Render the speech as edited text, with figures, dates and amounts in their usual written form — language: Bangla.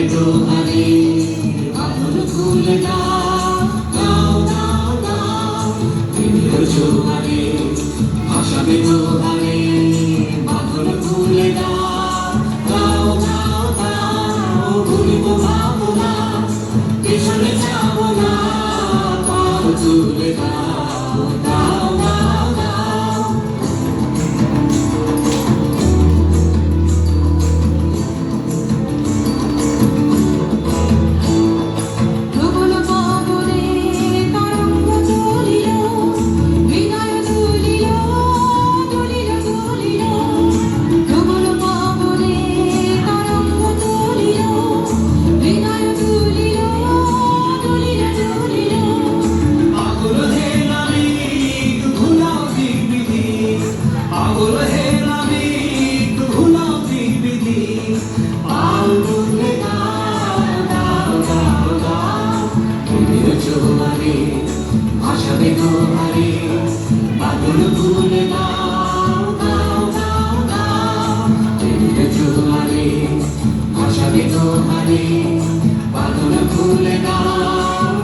ভাসাবে দোহারে বাঁধন খুলে দাও দাও দাও দাও প্রেমের জোয়ারে ভাসাবে দোহারে বাঁধন খুলে দাও দাও দাও দাও ভুলিব ভাবনা পেছনে যাব না পথ তুলে দাও দাও দাও দাও ভাসাবে দোহারে বাঁধন খুলে দাও দাও দাও দাও প্রেমের জোয়ারে ভাসাবে দোহারে বাঁধন খুলে দাও